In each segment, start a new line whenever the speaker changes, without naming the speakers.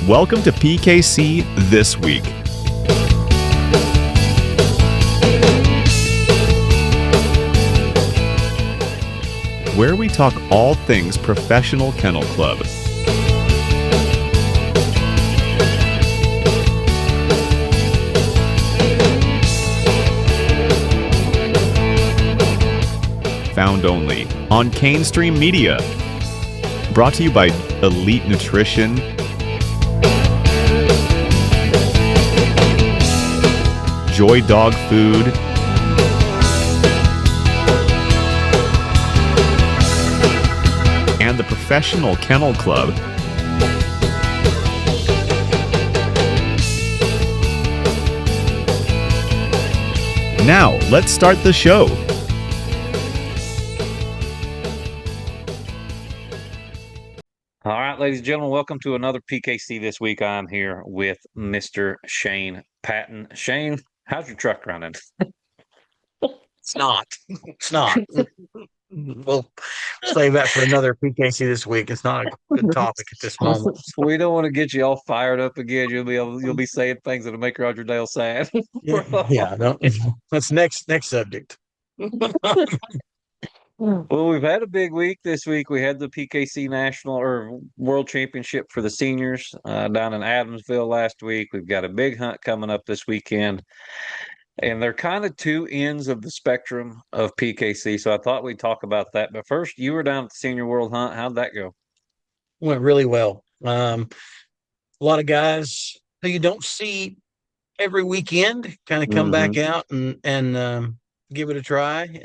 Welcome to PKC This Week. Where we talk all things professional kennel club. Found only on Cane Stream Media. Brought to you by Elite Nutrition, Joy Dog Food, and the Professional Kennel Club. Now, let's start the show.
All right, ladies and gentlemen, welcome to another PKC This Week. I'm here with Mr. Shane Patton. Shane, how's your truck running?
It's not. It's not. We'll save that for another PKC This Week. It's not a good topic at this moment.
We don't want to get you all fired up again. You'll be saying things that'll make Roger Dale sad.
Yeah. That's next subject.
Well, we've had a big week this week. We had the PKC National or World Championship for the seniors down in Adamsville last week. We've got a big hunt coming up this weekend. And they're kind of two ends of the spectrum of PKC. So I thought we'd talk about that. But first, you were down at the Senior World Hunt. How'd that go?
Went really well. A lot of guys who you don't see every weekend kind of come back out and give it a try.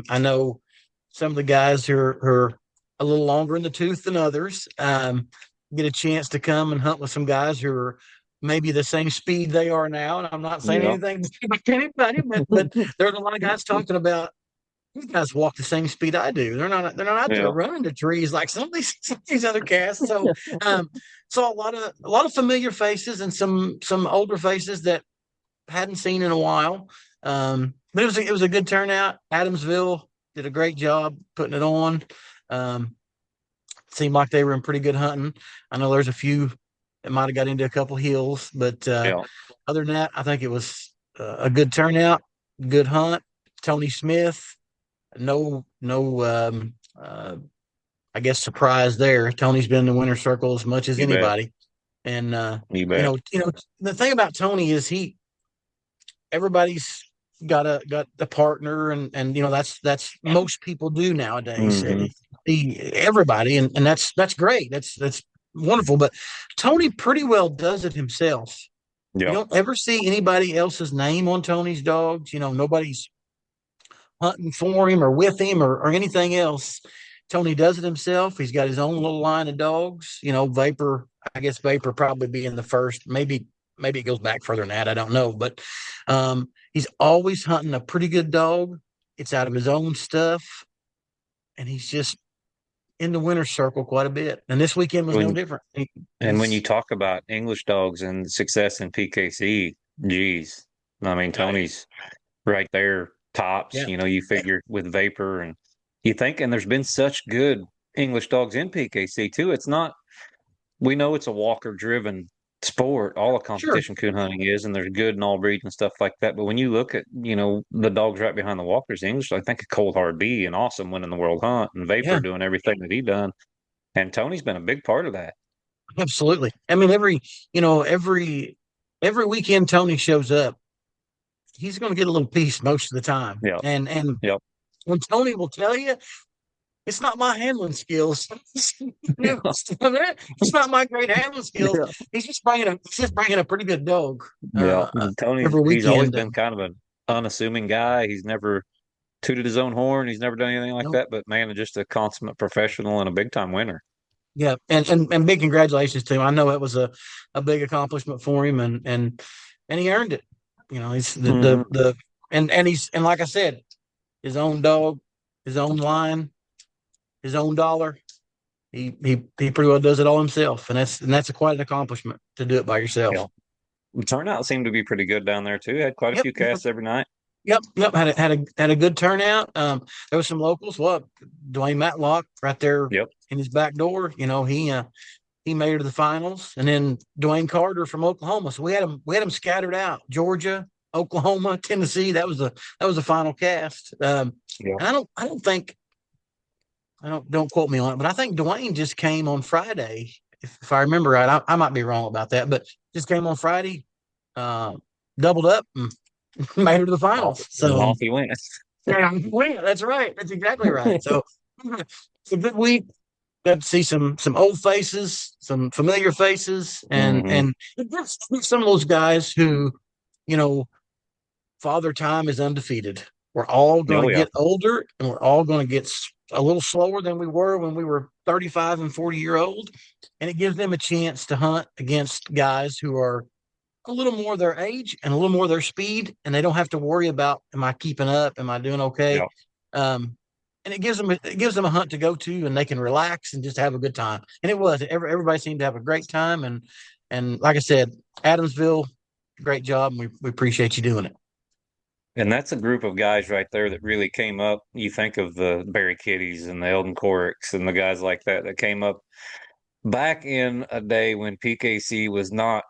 I know some of the guys who are a little longer in the tooth than others get a chance to come and hunt with some guys who are maybe the same speed they are now. And I'm not saying anything about anybody, but there's a lot of guys talking about these guys walk the same speed I do. They're not out there running to trees like some of these other casts. So so a lot of familiar faces and some older faces that hadn't seen in a while. But it was a good turnout. Adamsville did a great job putting it on. Seemed like they were in pretty good hunting. I know there's a few that might have got into a couple hills, but other than that, I think it was a good turnout, good hunt. Tony Smith, no, I guess surprise there. Tony's been in the winner's circle as much as anybody, and you know, the thing about Tony is everybody's got a partner, and that's most people do nowadays. Everybody, and that's great. That's wonderful. But Tony pretty well does it himself. You don't ever see anybody else's name on Tony's dogs. Nobody's hunting for him or with him or anything else. Tony does it himself. He's got his own little line of dogs. Vapor, I guess Vapor probably being the first. Maybe it goes back further than that. I don't know. But he's always hunting a pretty good dog. It's out of his own stuff. And he's just in the winner's circle quite a bit. And this weekend was no different.
And when you talk about English dogs and success in PKC, geez, I mean, Tony's right there, tops.
Yeah.
You figure with Vapor, and you think, and there's been such good English dogs in PKC too. It's not, we know it's a walker-driven sport. All a competition coon hunting is, and there's good in all breeds and stuff like that. But when you look at, the dogs right behind the walkers, English, I think a Cold Hard B and Awesome winning the World Hunt, and Vapor doing everything that he done. And Tony's been a big part of that.
Absolutely. I mean, every weekend Tony shows up, he's going to get a little piece most of the time.
Yeah.
And when Tony will tell you, it's not my handling skills. It's not my great handling skills. Yeah. He's just bringing a pretty good dog.
Tony, he's always been kind of an unassuming guy. He's never tooted his own horn. He's never done anything like that. But man, just a consummate professional and a big time winner.
Yeah, and big congratulations to him. I know it was a big accomplishment for him, and he earned it. He's and like I said, his own dog, his own line, his own dollar. He pretty well does it all himself, and that's quite an accomplishment to do it by yourself.
Yeah. The turnout seemed to be pretty good down there too. Had quite a few casts every night.
Yep. Had a good turnout. There was some locals. Dwayne Matlock right there in his back door. he made it to the finals, and then Dwayne Carter from Oklahoma. So we had them scattered out: Georgia, Oklahoma, Tennessee. That was the final cast.
Yeah.
And I don't think don't quote me on it, but I think Dwayne just came on Friday, if I remember right. I might be wrong about that, but just came on Friday, uh, doubled up and made it to the finals. So
Off he went.
yeah, that's right. That's exactly right. So it's a good week. Got to see some old faces, some familiar faces, and it gives some of those guys who, you know, Father Time is undefeated. We're all going
Oh
to
yeah.
get older, and we're all going to get a little slower than we were when we were 35 and 40-year-old. And it gives them a chance to hunt against guys who are a little more their age and a little more their speed, and they don't have to worry about, am I keeping up? Am I doing okay?
Yeah.
And it gives them a hunt to go to, and they can relax and just have a good time. And it was everybody seemed to have a great time, and like I said, Adamsville, great job, and we appreciate you doing it.
And that's a group of guys right there that really came up. You think of the Barry Kitties and the Eldon Corricks and the guys like that that came up back in a day when PKC was not,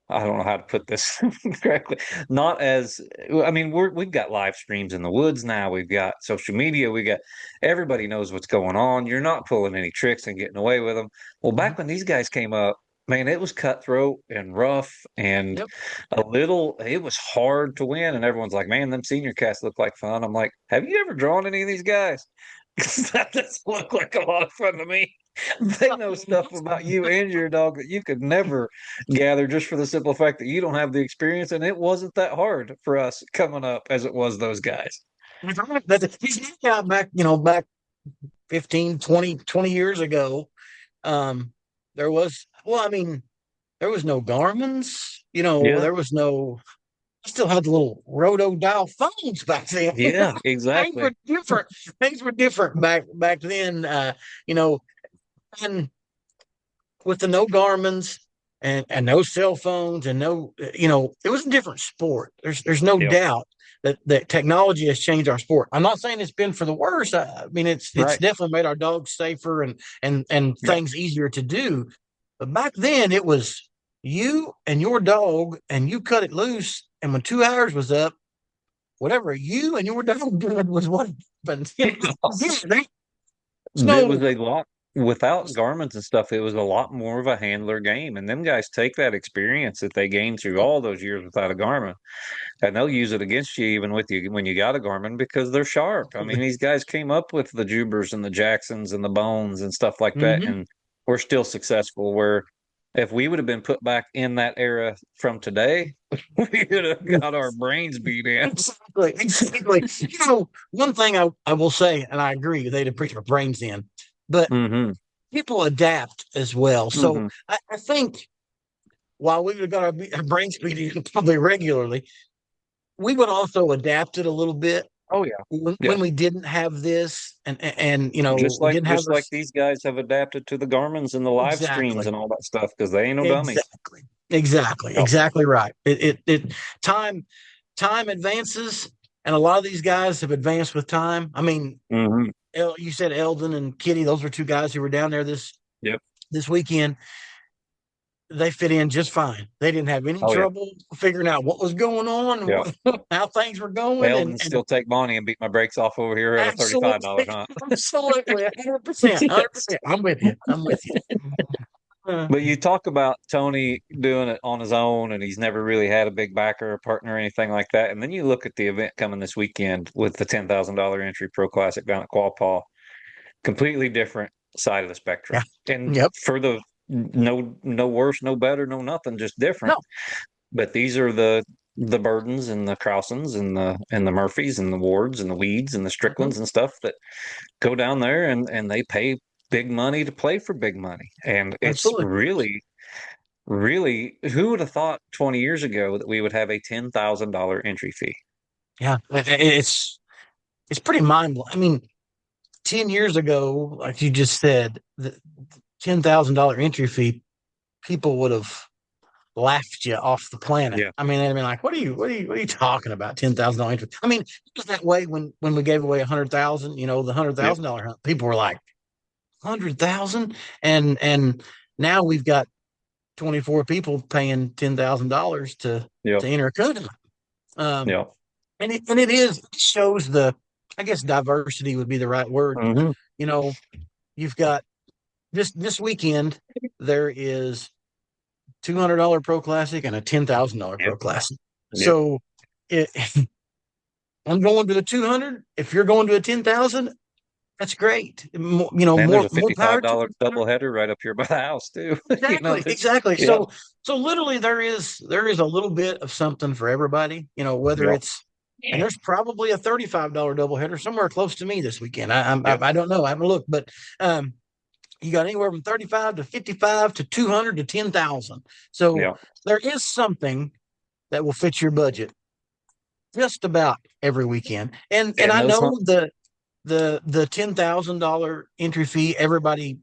I don't know how to put this correctly. Not as, I mean, we've got live streams in the woods now. We've got social media. We got everybody knows what's going on. You're not pulling any tricks and getting away with them. Well, back when these guys came up, man, it was cutthroat and rough and
Yep.
it was hard to win. And everyone's like, man, them senior casts look like fun. I'm like, have you ever drawn any of these guys? That doesn't look like a lot of fun to me. They know stuff about you and your dog that you could never gather just for the simple fact that you don't have the experience. And it wasn't that hard for us coming up as it was those guys.
He's out back 15, 20 years ago. There was, well, I mean, there was no Garmin's,
Yeah.
there was no, I still had the little roto dial phones back then.
Yeah,
Things
exactly.
were different. Things were different back then. And with the no Garmin's and no cell phones and no, it was a different sport. There's no
Yep.
doubt that technology has changed our sport. I'm not saying it's been for the worse. I mean, it's
Right.
definitely made our dogs safer and
Yep.
things easier to do. But back then it was you and your dog, and you cut it loose, and when 2 hours was up, whatever you and your dog did was what happened.
It was
No,
a lot without garments and stuff. It was a lot more of a handler game, and them guys take that experience that they gained through all those years without a garment, and they'll use it against you even with you when you got a garment because they're sharp. I mean, these guys came up with the Jubers and the Jacksons and the Bones and stuff like that,
mm-hmm.
and we're still successful. Where if we would have been put back in that era from today, we would have got our brains beat in.
Exactly. One thing I will say, and I agree, they'd have pricked our brains in, but
Mm-hmm.
people adapt as well. So
Mm-hmm.
I think while we would have got our brains beat in probably regularly, we would also adapt it a little bit
Oh yeah, yeah.
when we didn't have this, and we didn't have
Just like
this.
these guys have adapted to the Garmins and the live streams
Exactly.
and all that stuff because they ain't no dummies. Yep.
Exactly right. It time advances, and a lot of these guys have advanced with time. I mean,
Mm-hmm.
You said Eldon and Kitty; those were two guys who were down there
Yep.
this weekend. They fit in just fine. They didn't have any
Oh yeah.
trouble figuring out what was going on
Yeah.
and how things were going.
Eldon
And
still take Bonnie and beat my brakes off over here at a $35
absolutely,
hunt.
absolutely, 100%, 100%. I'm with you. I'm with you.
But you talk about Tony doing it on his own, and he's never really had a big backer or partner or anything like that. And then you look at the event coming this weekend with the $10,000 entry Pro Classic down at Quapaw, completely different side of the spectrum.
Yeah.
And
Yep.
for the no worse, no better, no nothing, just different.
No.
But these are the Burdens and the Crousens and the Murphys and the Wards and the Weeds and the Stricklands and stuff that go down there and they pay big money to play for big money. And it's
Absolutely.
really, really, who would have thought 20 years ago that we would have a $10,000 entry fee?
Yeah. It's pretty mind blowing. I mean, 10 years ago, like you just said, the $10,000 entry fee, people would have laughed you off the planet.
Yeah.
I mean, they'd been like, what are you talking about? $10,000 entry. I mean, it was that way when we gave away 100,000, the
Yep.
$100,000 hunt. People were like, 100,000, and Now we've got 24 people paying $10,000 to enter a coon hunt. And it shows I guess diversity would be the right word. You know, you've got this weekend, there is $200 Pro Classic and a $10,000 Pro Classic. So I'm going to the 200. If you're going to a 10,000, that's great. More,
and
more,
there's a $55 doubleheader right up here by the house too.
Exactly, exactly. Yeah. So literally there is a little bit of something for everybody. Whether it's, and there's probably a $35 doubleheader somewhere close to me this weekend. I don't know. I haven't looked, but you got anywhere from 35 to 55 to 200 to 10,000. So there is something that will fit your budget just about every weekend. And I know the $10,000 entry fee, everybody,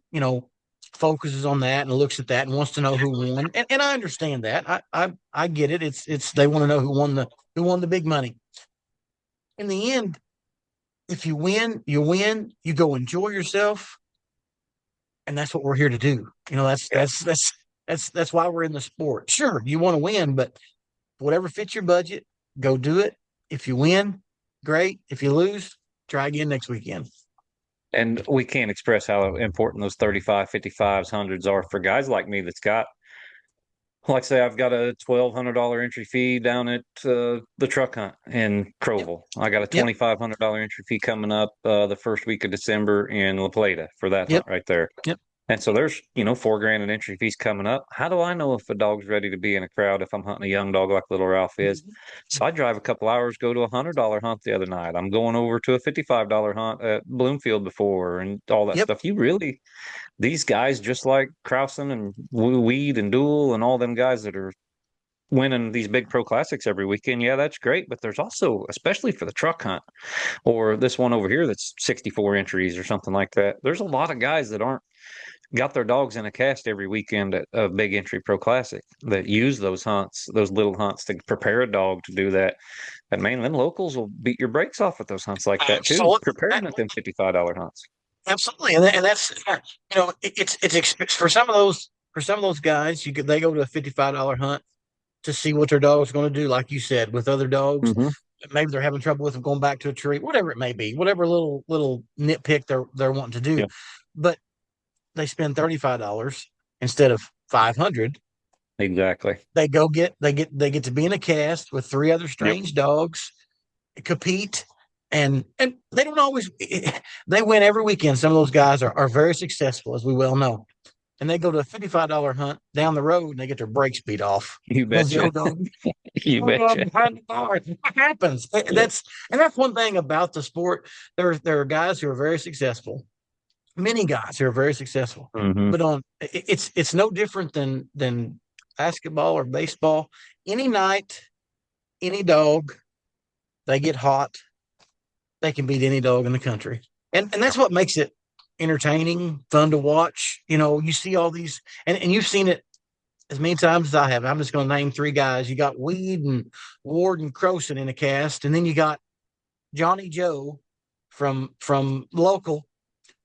focuses on that and looks at that and wants to know who won. And I understand that. I get it. It's they want to know who won the big money. In the end, if you win, you go enjoy yourself. And that's what we're here to do. That's why we're in the sport. Sure, you want to win, but whatever fits your budget, go do it. If you win, great. If you lose, try again next weekend.
And we can't express how important those 35, 55s, 100s are for guys like me that's got, like say, I've got a $1,200 entry fee down at the truck hunt in Crowville. I got a $2,500 entry fee coming up the first week of December in La Plata for that hunt right there. And so there's, $4,000 in entry fees coming up. How do I know if a dog's ready to be in a crowd if I'm hunting a young dog like Little Ralph is? So I drive a couple hours, go to a $100 hunt the other night. I'm going over to a $55 hunt at Bloomfield before and all that stuff. These guys, just like Krausen and Weed and Duel and all them guys that are winning these big pro classics every weekend, that's great. But there's also, especially for the truck hunt or this one over here that's 64 entries or something like that, there's a lot of guys that aren't got their dogs in a cast every weekend at a big entry pro classic that use those hunts, those little hunts to prepare a dog to do that. And man, them locals will beat your brakes off at those hunts like that too, preparing at them $55 hunts.
Absolutely. And that's, it's for some of those guys, they go to a $55 hunt to see what their dog's going to do. Like you said, with other dogs, maybe they're having trouble with them going back to a tree, whatever it may be, whatever little nitpick they're wanting to do. But they spend $35 instead of $500.
Exactly.
They get to be in a cast with 3 other strange dogs, compete, and they don't always they win every weekend. Some of those guys are very successful, as we well know. And they go to a $55 hunt down the road and they get their brakes beat off.
You betcha. You betcha.
What happens? That's one thing about the sport. There are guys who are very successful. Many guys who are very successful, but it's no different than basketball or baseball. Any night, any dog, they get hot, they can beat any dog in the country, and that's what makes it entertaining, fun to watch. You see all these, and you've seen it as many times as I have. I'm just going to name 3 guys. You got Weed and Ward and Croson in a cast, and then you got Johnny Joe from local.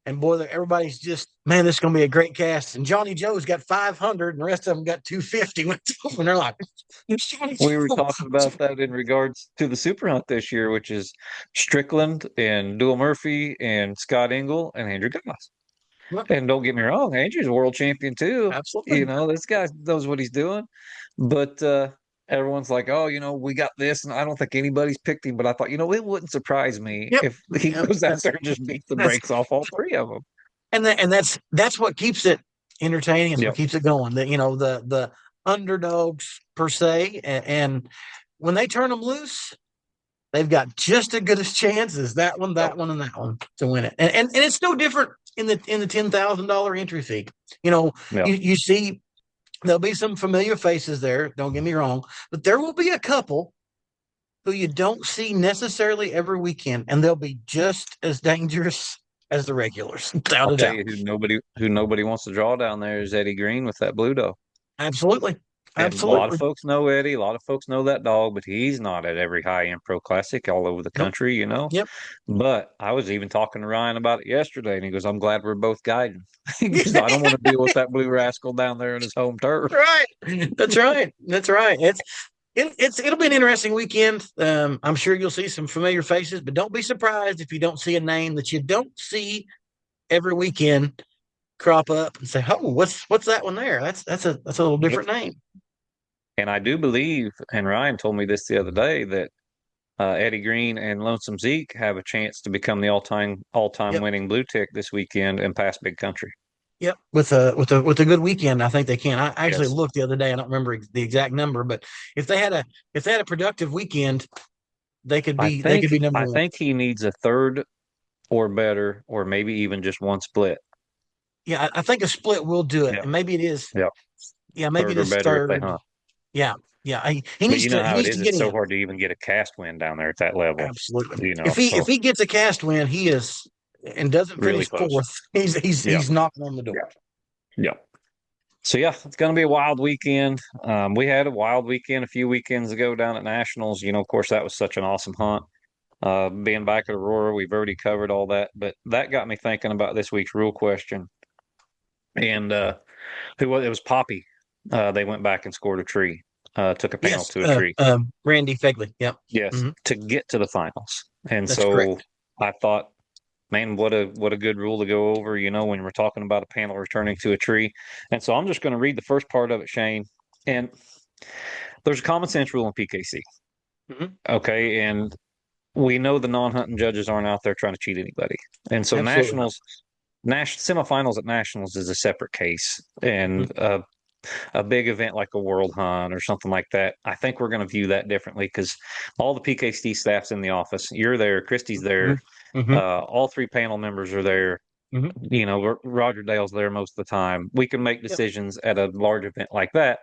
And boy, everybody's just, man, this is going to be a great cast. And Johnny Joe's got 500 and the rest of them got 250. And they're like,
we were talking about that in regards to the Super Hunt this year, which is Strickland and Dual Murphy and Scott Engel and Andrew Goss. And don't get me wrong, Andrew's a world champion too.
Absolutely.
This guy knows what he's doing. But everyone's like, oh, we got this. And I don't think anybody's picked him. But I thought, it wouldn't surprise me if he goes out there and just beats the brakes off all 3 of them.
And that's what keeps it entertaining and what keeps it going. The underdogs per se. And when they turn them loose, they've got just as good a chance as that one, and that one to win it. And it's no different in the $10,000 entry fee. You see, there'll be some familiar faces there. Don't get me wrong, but there will be a couple who you don't see necessarily every weekend, and they'll be just as dangerous as the regulars. Without
I'll
a
tell
doubt.
you who nobody wants to draw down there is Eddie Green with that blue dog.
Absolutely.
And a lot of
Absolutely.
folks know Eddie. A lot of folks know that dog, but he's not at every high-end pro classic all over the
Nope.
country,
Yep.
But I was even talking to Ryan about it yesterday, and he goes, "I'm glad we're both guiding because I don't want to deal with that blue rascal down there in his home turf."
Right. That's right. That's right. It'll be an interesting weekend. I'm sure you'll see some familiar faces, but don't be surprised if you don't see a name that you don't see every weekend crop up and say, "Oh, what's that one there? That's a little different name."
And I do believe, and Ryan told me this the other day, that Eddie Green and Lonesome Zeke have a chance to become the all-time
Yep.
winning blue tick this weekend and pass Big Country.
Yep. With a good weekend, I think they can. I actually
Yes.
looked the other day. I don't remember the exact number, but if they had a productive weekend, they could be number
I
one.
think he needs a third or better, or maybe even just one split.
Yeah, I think a split will do it,
Yeah.
and maybe it is.
Yeah.
Yeah, maybe
Third or
this
better if they
third.
hunt.
Yeah, yeah. He
But
needs
you know
he
how it
needs to
is.
get
It's so
in.
hard to even get a cast win down there at that level,
Absolutely. If
so
he gets a cast win, he is and doesn't
really
finish
close.
fourth.
Yeah.
He's knocking on the door.
Yeah. So yeah, it's going to be a wild weekend. We had a wild weekend a few weekends ago down at Nationals. Of course, that was such an awesome hunt. Being back at Aurora, we've already covered all that, but that got me thinking about this week's rule question. And it was Poppy. They went back and scored a tree. Took a panel
Yes,
to a tree.
Randy Fegley. Yep.
Yes,
Hmm.
to get to the finals. And
That's
so
correct.
I thought, man, what a good rule to go over, when we're talking about a panel returning to a tree. And so I'm just going to read the first part of it, Shane. And there's a common sense rule in PKC.
Hmm.
Okay. And we know the non-hunting judges aren't out there trying to cheat anybody. And so
Absolutely not.
semifinals at nationals is a separate case. And
Hmm.
a big event like a World Hunt or something like that, I think we're going to view that differently because all the PKC staff's in the office. You're there, Christy's
Hmm.
there,
Hmm.
all three panel members are there.
Hmm.
Roger Dale's there most of the time. We can make
Yep.
decisions at a large event like that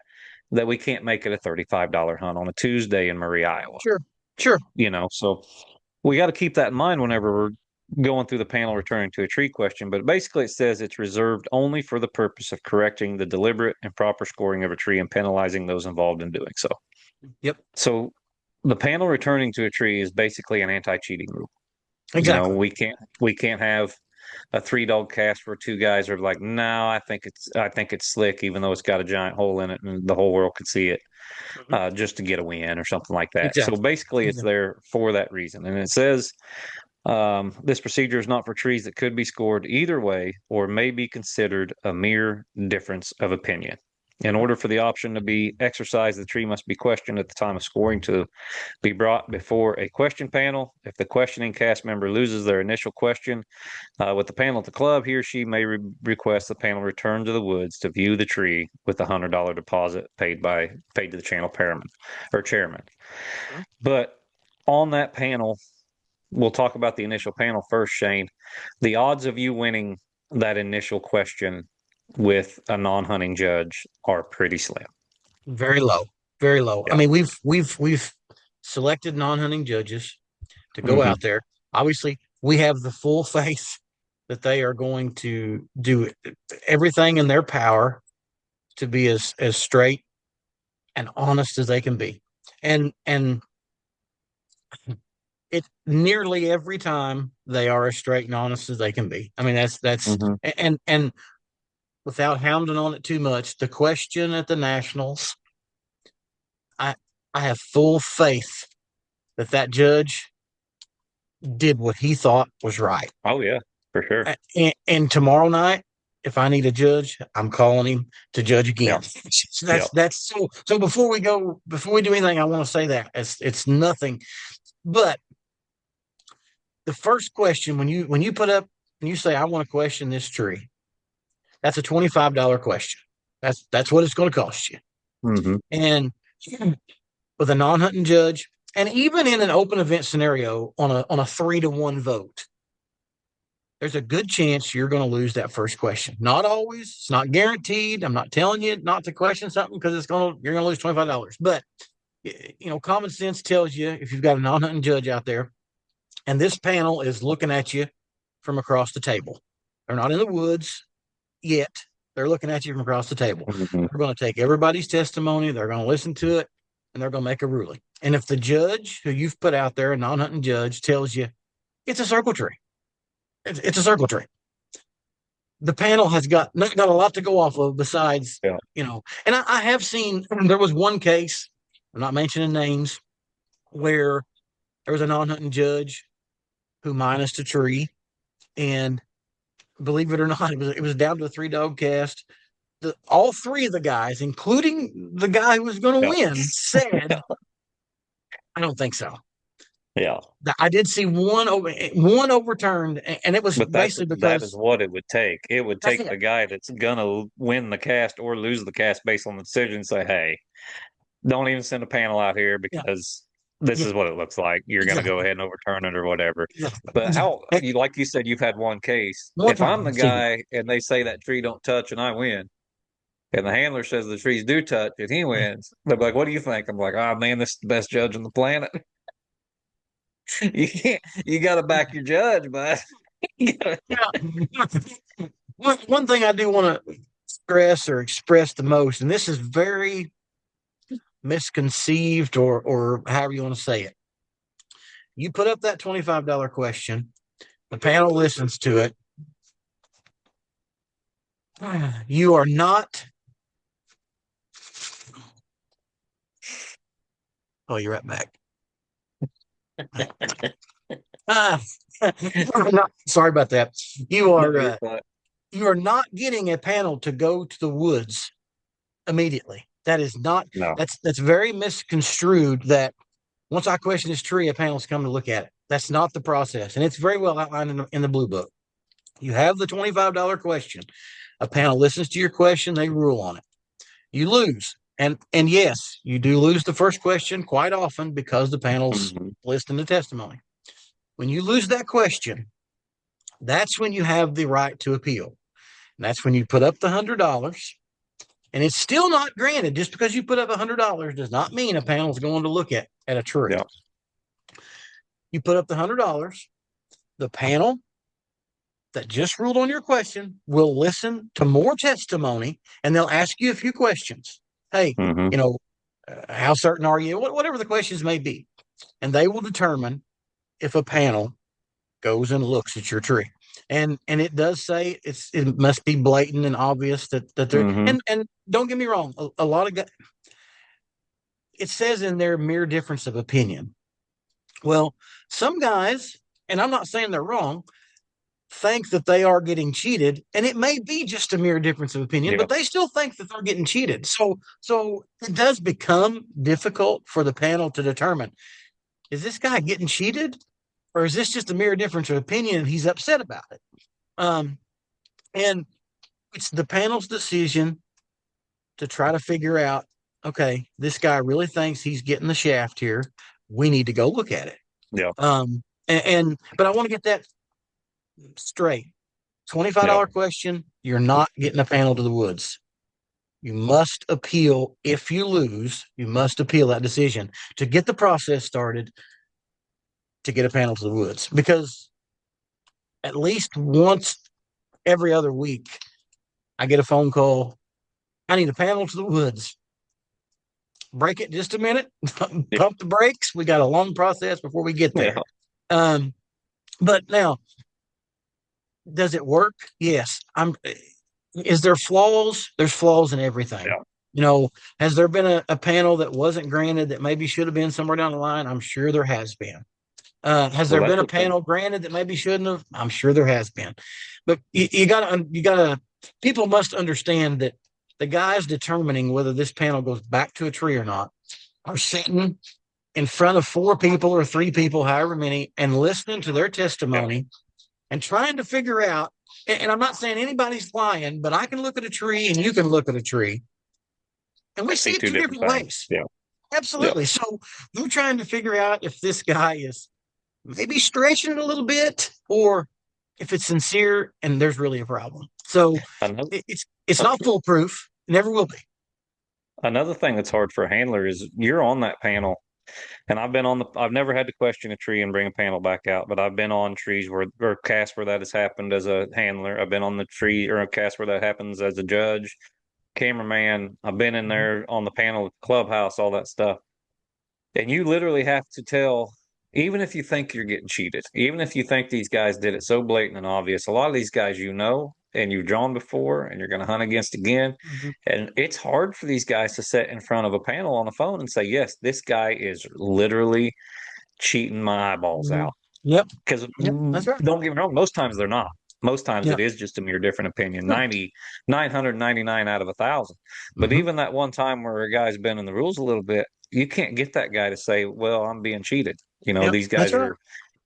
we can't make it a $35 hunt on a Tuesday in Marie, Iowa.
Sure. Sure.
So we got to keep that in mind whenever we're going through the panel returning to a tree question. But basically, it says it's reserved only for the purpose of correcting the deliberate and proper scoring of a tree and penalizing those involved in doing so.
Yep.
So the panel returning to a tree is basically an anti-cheating rule.
Exactly.
We can't have a three dog cast where two guys are like, no, I think it's slick, even though it's got a giant hole in it and the whole world could see it,
Hmm.
just to get a win or something like that. So
Exactly.
basically, it's
Exactly.
there for that reason, and it says this procedure is not for trees that could be scored either way or may be considered a mere difference of opinion. In
Hmm.
order for the option to be exercised, the tree must be questioned at the time of scoring to be brought before a question panel. If the questioning cast member loses their initial question with the panel at the club, he or she may request the panel return to the woods to view the tree with a $100 deposit paid to the channel chairman.
Hmm.
But on that panel, we'll talk about the initial panel first, Shane. The odds of you winning that initial question with a non-hunting judge are pretty slim.
Very low. Very low. I
Yeah.
mean, we've selected non-hunting judges to go
Mm-hmm.
out there. Obviously, we have the full faith that they are going to do everything in their power to be as straight and honest as they can be. And it nearly every time they are as straight and honest as they can be. I mean, that's
Mm-hmm.
and without hounding on it too much, the question at the Nationals, I I have full faith that judge did what he thought was right.
Oh yeah, for sure.
And tomorrow night, if I need a judge, I'm calling him to judge
Yeah.
again. So
Yeah.
that's so before we do anything, I want to say that it's nothing. But the first question when you put up and you say I want to question this tree, that's a $25 question. That's what it's going to cost you.
Mm-hmm.
And with a non-hunting judge, and even in an open event scenario on a 3-1 vote, there's a good chance you're going to lose that first question. Not always. It's not guaranteed. I'm not telling you not to question something because you're going to lose $25. But common sense tells you if you've got a non-hunting judge out there, and this panel is looking at you from across the table. They're not in the woods yet. they're looking at you from across the table.
Mm-hmm.
They're going to take everybody's testimony. They're going to listen to it, and they're going to make a ruling. And if the judge who you've put out there, a non-hunting judge, tells you it's a circle tree, it's a circle tree, the panel has got a lot to go off of besides, and I have seen, there was one case, I'm not mentioning names, where there was a non-hunting judge who minused a tree, and believe it or not, it was down to a 3-dog cast. All three of the guys, including the guy who was going to win, said, I don't think so.
Yeah.
I did see one overturned, and it was basically because
that is what it would take. It would take the guy that's gonna win the cast or lose the cast based on the decision. Say, hey, don't even send a panel out here because this is what it looks like. You're gonna go ahead and overturn it or whatever. But like you said, you've had one case. If I'm the guy and they say that tree don't touch and I win, and the handler says the trees do touch and he wins, they're like, "What do you think?" I'm like, "Oh man, this is the best judge on the planet." You got to back your judge, but
one thing I do want to stress or express the most, and this is very misconceived or however you want to say it. You put up that $25 question, the panel listens to it. You are not. Oh, you're right back. Sorry about that. You are not getting a panel to go to the woods immediately. That is not.
No.
That's very misconstrued. That once I question this tree, a panel's come to look at it. That's not the process, and it's very well outlined in the blue book. You have the $25 question. A panel listens to your question. They rule on it. You lose. And yes, you do lose the first question quite often because the panel's listening to testimony. When you lose that question, that's when you have the right to appeal. And that's when you put up the $100. And it's still not granted. Just because you put up $100 does not mean a panel's going to look at a tree.
Yeah.
You put up the $100. The panel that just ruled on your question will listen to more testimony, and they'll ask you a few questions. Hey, how certain are you? Whatever the questions may be. And they will determine if a panel goes and looks at your tree. And it does say it must be blatant and obvious that they're, and don't get me wrong, a lot of guys, it says in there mere difference of opinion. Well, some guys, and I'm not saying they're wrong, think that they are getting cheated, and it may be just a mere difference of opinion, but they still think that they're getting cheated. So it does become difficult for the panel to determine, is this guy getting cheated, or is this just a mere difference of opinion and he's upset about it? And it's the panel's decision to try to figure out, okay, this guy really thinks he's getting the shaft here. We need to go look at it.
Yeah.
But I want to get that straight. $25 question, you're not getting a panel to the woods. You must appeal. If you lose, you must appeal that decision to get the process started to get a panel to the woods. Because at least once every other week, I get a phone call. I need a panel to the woods. Break it just a minute. Pump the brakes. We got a long process before we get there. But now, does it work? Yes. Is there flaws? There's flaws in everything. Yeah. Has there been a panel that wasn't granted that maybe should have been somewhere down the line? I'm sure there has been. Has there been a panel granted that maybe shouldn't have? I'm sure there has been. But you gotta people must understand that the guys determining whether this panel goes back to a tree or not are sitting in front of 4 people or 3 people, however many, and listening to their testimony and trying to figure out, and I'm not saying anybody's lying, but I can look at a tree and you can look at a tree and we see it 2 different ways.
Yeah.
Absolutely. Yeah. So they're trying to figure out if this guy is maybe stretching it a little bit or if it's sincere and there's really a problem. So it's not foolproof. It never will be.
Another thing that's hard for a handler is you're on that panel And I've never had to question a tree and bring a panel back out, but I've been on trees or casts where that has happened as a handler. I've been on the tree or a cast where that happens as a judge, cameraman. I've been in
Mhm.
there on the panel, clubhouse, all that stuff. And you literally have to tell, even if you think you're getting cheated, even if you think these guys did it so blatant and obvious, a lot of these guys and you've drawn before and you're going to hunt against again.
Mhm.
And it's hard for these guys to sit in front of a panel on the phone and say, yes, this guy is literally cheating my eyeballs
Mhm.
out.
Yep.
Because
Yep. That's right.
don't get me wrong, most times they're not. Most times it
Yep.
is just a mere different opinion,
Sure.
999 out of 1,000. But
Mhm.
even that one time where a guy's been in the rules a little bit, you can't get that guy to say, well, I'm being cheated.
Yep. That's right.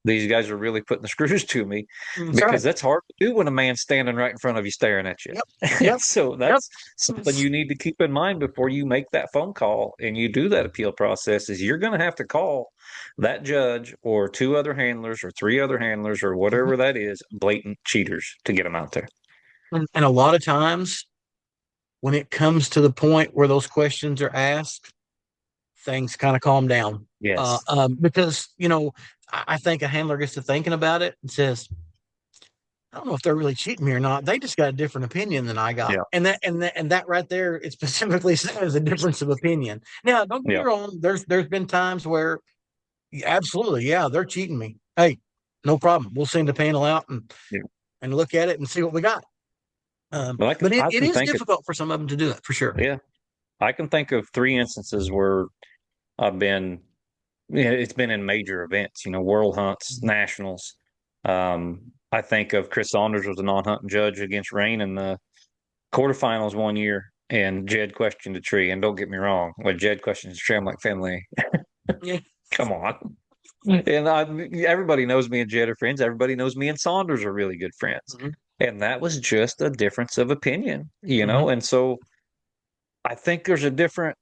These guys are really putting the screws to me,
That's
because
right.
that's hard to do when a man's standing right in front of you staring at you.
Yep. Yep.
So
Yep.
that's something you need to keep in mind before you make that phone call and you do that appeal process is you're going to have to call that judge or two other handlers or three other handlers or
Mhm.
whatever that is, blatant cheaters, to get them out there.
And a lot of times when it comes to the point where those questions are asked, things kind of calm down.
Yes.
Because, I think a handler gets to thinking about it and says, I don't know if they're really cheating me or not. They just got a different opinion than I got.
Yeah.
And that right there, it specifically says a difference of opinion. Now, don't get me
Yeah.
wrong. There's been times where absolutely, yeah, they're cheating me. Hey, no problem. We'll send the panel out
Yeah.
and look at it and see what we got.
But
But it,
I
it
can
is
think of,
difficult for some of them to do that for sure.
yeah, I can think of three instances where I've been, yeah, it's been in major events, world hunts, nationals. I think of Chris Saunders was a non-hunting judge against Rain in the quarterfinals one year, and Jed questioned a tree. And don't get me wrong, when Jed questions a tree, I'm like, family,
Yeah.
come on. And everybody knows me and Jed are friends. Everybody knows me and Saunders are really good friends.
Mhm.
And that was just a difference of opinion.
Mhm.
And so I think there's a different,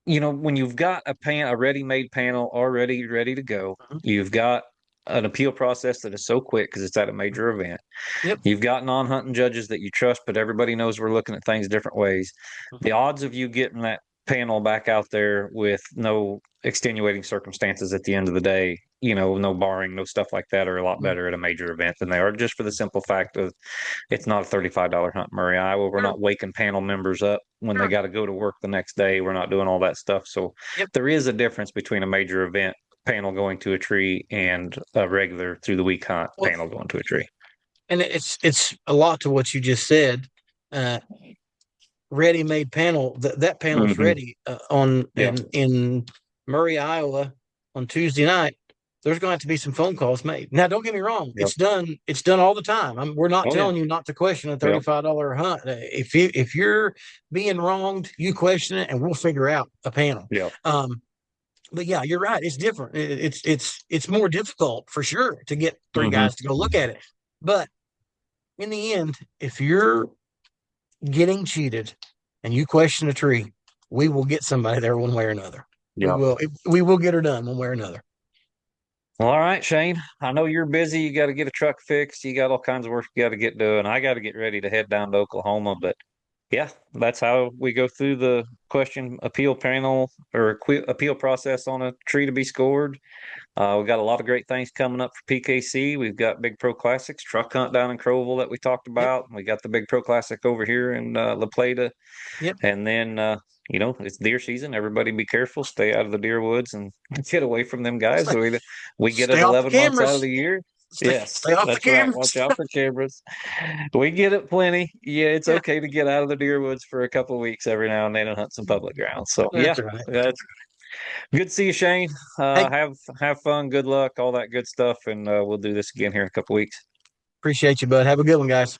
when you've got a ready-made panel already ready to go,
Mhm.
you've got an appeal process that is so quick because it's at a major event.
Yep.
You've got non-hunting judges that you trust, but everybody knows we're looking at things different ways. The
Mhm.
odds of you getting that panel back out there with no extenuating circumstances at the end of the day, no barring, no stuff like that, are a lot
Mhm.
better at a major event than they are just for the simple fact of it's not a $35 hunt in Murray, Iowa. We're
Sure.
not waking panel members up when they
Sure.
got to go to work the next day. We're not doing all that stuff. So
Yep.
there is a difference between a major event panel going to a tree and a regular through the week hunt
Well,
panel going to a tree.
and it's a lot to what you just said. Uh, Ready-made panel. That panel's
Mm-hmm.
ready on
Yeah.
in Murray, Iowa, on Tuesday night. There's going to have to be some phone calls made. Now, don't get me wrong;
Yep.
it's done. It's done all the time. We're not
Oh, yeah.
telling you not to question a
Yep.
$35 hunt. If you're being wronged, you question it, and we'll figure out a panel.
Yep.
But yeah, you're right. It's different. It's more difficult for sure to get three
Mm-hmm.
guys to go look at it. But in the end, if you're getting cheated and you question a tree, we will get somebody there one way or another. We
Yep.
will. We will get her done one way or another.
Well, all right, Shane. I know you're busy. You got to get a truck fixed. You got all kinds of work you got to get done. I got to get ready to head down to Oklahoma. But yeah, that's how we go through the question appeal panel or appeal process on a tree to be scored. We've got a lot of great things coming up for PKC. We've got Big Pro Classics, truck hunt down in Crowville that we talked
Yep.
about. We got the Big Pro Classic over here in La Plata.
Yep.
And then, it's deer season. Everybody be careful. Stay out of the deer woods and get away from them guys.
Stay,
We get it
stay off the
11 months out of
cameras.
the year.
Stay,
Yes,
stay off the
that's right.
cameras.
Watch out for cameras. We get it plenty. Yeah, it's
Yeah,
okay to get out of the deer woods for a couple of weeks every now and then and hunt some public ground. So yeah,
that's right.
that's good to see you, Shane.
Hey,
Have fun, good luck, all that good stuff, and we'll do this again here in a couple of weeks.
appreciate you, bud. Have a good one, guys.